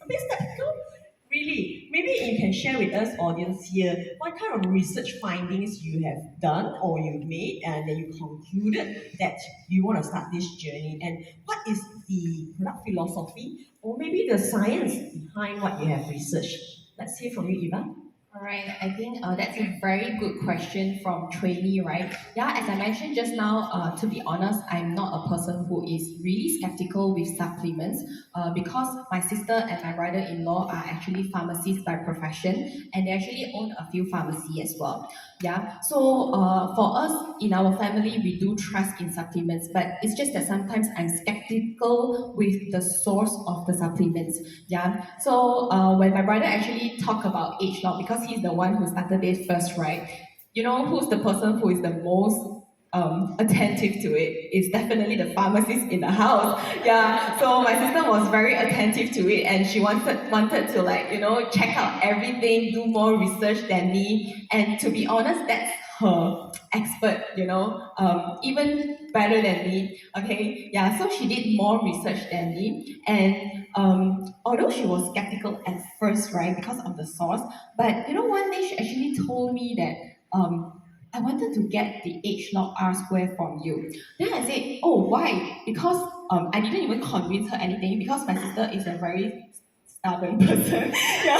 bit skeptical. Really, maybe you can share with us, audience here, what kind of research findings you have done or you made, and then you concluded that you want to start this journey, and what is the product philosophy or maybe the science behind what you have researched. Let's hear from you, Eva. All right, I think that's a very good question from trainee, right? Yeah, as I mentioned just now, to be honest, I'm not a person who is really skeptical with supplements because my sister and my brother-in-law are actually pharmacists by profession and they actually own a few pharmacy as well. Yeah, so for us in our family, we do trust in supplements, but it's just that sometimes I'm skeptical with the source of the supplements. Yeah, so when my brother actually talk about age lock, because he's the one who started it first, right? You know who's the person who is the most attentive to it? It's definitely the pharmacist in the house. Yeah. So my sister was very attentive to it, and she wanted to check out everything, do more research than me. And to be honest, that's her expert. Even better than me. Okay. Yeah. So she did more research than me, and although she was skeptical at first, right, because of the source, but one day she actually told me that I wanted to get the H log R square from you. Then I said, oh, why? Because I didn't even convince her anything because my sister is a very stubborn person. Yeah,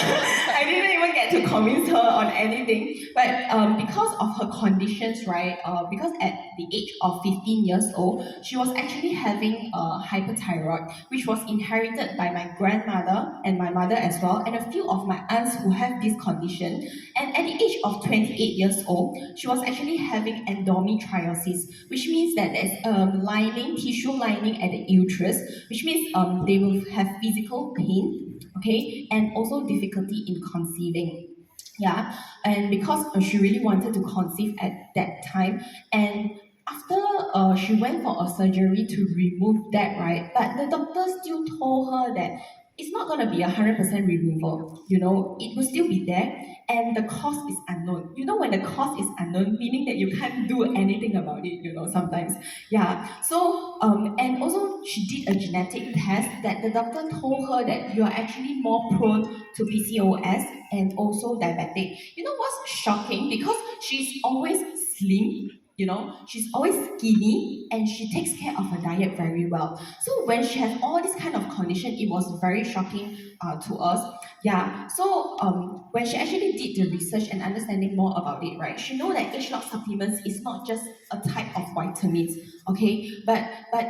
I didn't even get to convince her on anything. But because of her conditions, right? Because at the age of 15 years old, she was actually having hyperthyroid, which was inherited by my grandmother and my mother as well, and a few of my aunts who have this condition. And at the age of 28 years old, she was actually having endometriosis, which means that there's tissue lining at the uterus, which means they will have physical pain, okay, and also difficulty in conceiving. Yeah, and because she really wanted to conceive at that time, and after she went for a surgery to remove that, right? But the doctor still told her that it's not going to be 100% removal. It will still be there, and the cost is unknown. When the cost is unknown, meaning that you can't do anything about it. Sometimes, yeah. So, and also she did a genetic test that the doctor told her that you are actually more prone to PCOS and also diabetic. What's shocking? Because she's always slim, she's always skinny and she takes care of her diet very well. So when she has all this kind of condition, it was very shocking to us. Yeah. So when she actually did the research and understanding more about it, right, she know that H-log supplements is not just a type of vitamins, okay, but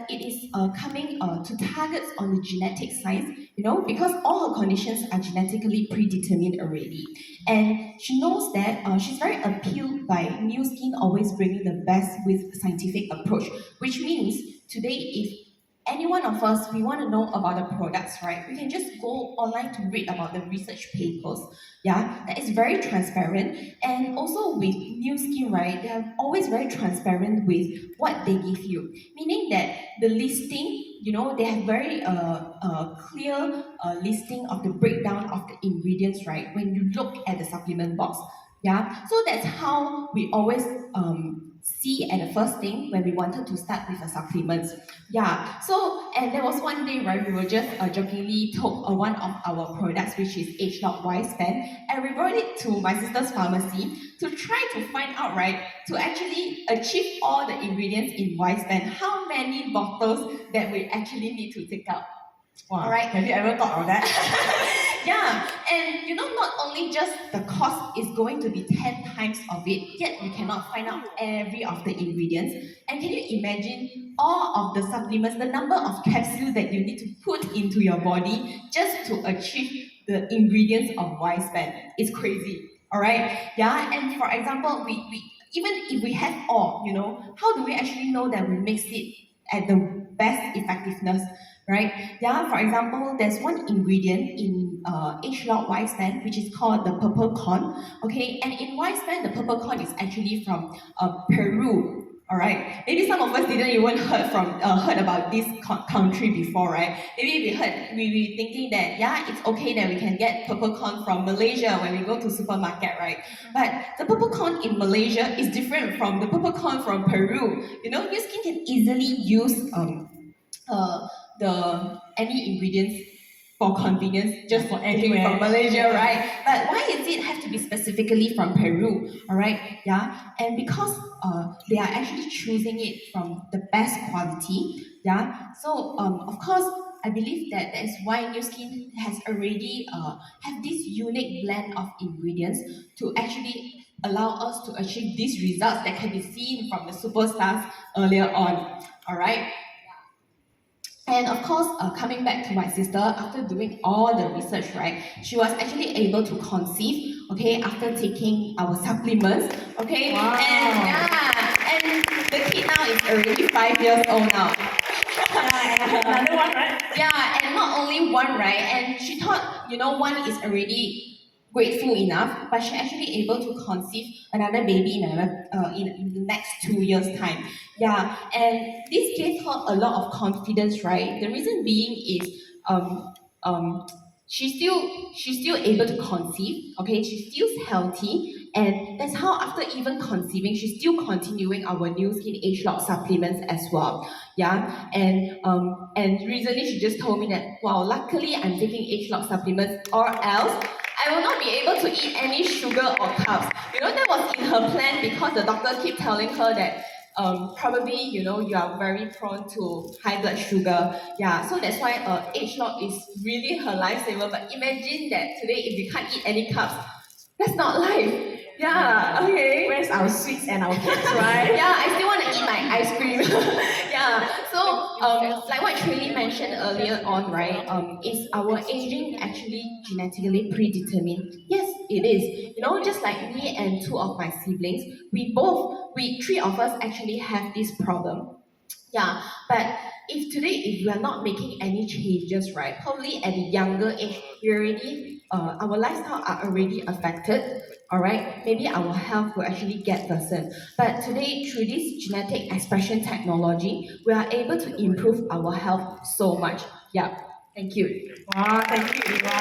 it is coming to targets on the genetic science, because all her conditions are genetically predetermined already. And she knows that she's very appealed by New Skin always bringing the best with scientific approach, which means today if any one of us, we want to know about the products, right? We can just go online to read about the research papers. Yeah, that is very transparent. And also with New Skin, right, they are always very transparent with what they give you. Meaning that the listing, they have very clear listing of the breakdown of the ingredients, right? When you look at the supplement box. Yeah, so that's how we always see at the first thing when we wanted to start with the supplements. Yeah, so and there was one day, right, we were just jokingly took one of our products, which is H-Log Y-Span, and we brought it to my sister's pharmacy to try to find out, right, to actually achieve all the ingredients in Y-Span, how many bottles that we actually need to take out. Wow. All right. Have you ever thought of that? Yeah, and not only just the cost is going to be 10 times of it, yet you cannot find out every of the ingredients. And can you imagine all of the supplements, the number of capsules that you need to put into your body just to achieve the ingredients of Y-Span? It's crazy. All right. Yeah, and for example, we even if we have all, how do we actually know that we mix it at the best effectiveness? Right? Yeah, for example, there's one ingredient in H-Log Y-Span which is called the purple corn. Okay, and in Y-Span, the purple corn is actually from Peru. All right. Maybe some of us didn't even heard about this country before, right? Maybe we thinking that it's okay that we can get purple corn from Malaysia when we go to supermarket, right? But the purple corn in Malaysia is different from the purple corn from Peru. New Skin can easily use any ingredients for convenience, just For taking it from anywhere. Malaysia, right? But why is it have to be specifically from Peru? All right, yeah, and because they are actually choosing it from the best quality, yeah. So of course, I believe that that's why New Skin has already have this unique blend of ingredients to actually allow us to achieve these results that can be seen from the superstars earlier on. All right. And of course, coming back to my sister, after doing all the research, right, she was actually able to conceive, okay, after taking our supplements, okay, Wow. and yeah, and the kid now is already 5 years old now. Another one, right? Yeah, and not only one, right? And she thought, one is already grateful enough, but she actually able to conceive another baby in the next 2 years' time. Yeah, and this gave her a lot of confidence, right? The reason being is um she's still able to conceive, okay, she's still healthy, and that's how after even conceiving, she's still continuing our New Skin Age Lock supplements as well. Yeah, and recently she just told me that wow, luckily I'm taking Age Lock supplements, or else I will not be able to eat any sugar or carbs. That was in her plan because the doctor keep telling her that probably you are very prone to high blood sugar. Yeah, so that's why Age Lock is really her lifesaver. But imagine that today if you can't eat any carbs, that's not life. Yeah, okay. Where's our sweets and our cakes, right? Yeah, I still want to eat my ice cream. Yeah, so like what Tracy mentioned earlier on, right? Is our aging actually genetically predetermined? Yes, it is. Just like me and two of my siblings, we three of us actually have this problem. Yeah, but if we are not making any changes, right? Probably at a younger age, our lifestyle are already affected. All right, maybe our health will actually get worsened. But today, through this genetic expression technology, we are able to improve our health so much. Yeah, thank you. Wow, thank you, Eva.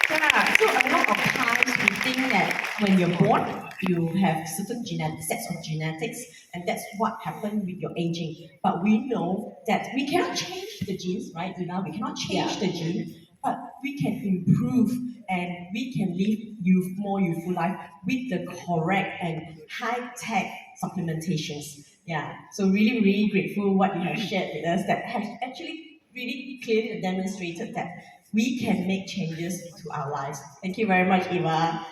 Yeah, so a lot of times we think that when you're born, you have certain sets of genetics, and that's what happened with your aging. But we know that we cannot change the genes, right, Eva? We cannot change the gene, but we can improve and we can live more youthful life with the correct and high-tech supplementations. Yeah, so really, really grateful what you have shared with us that has actually really clearly demonstrated that we can make changes to our lives. Thank you very much, Eva.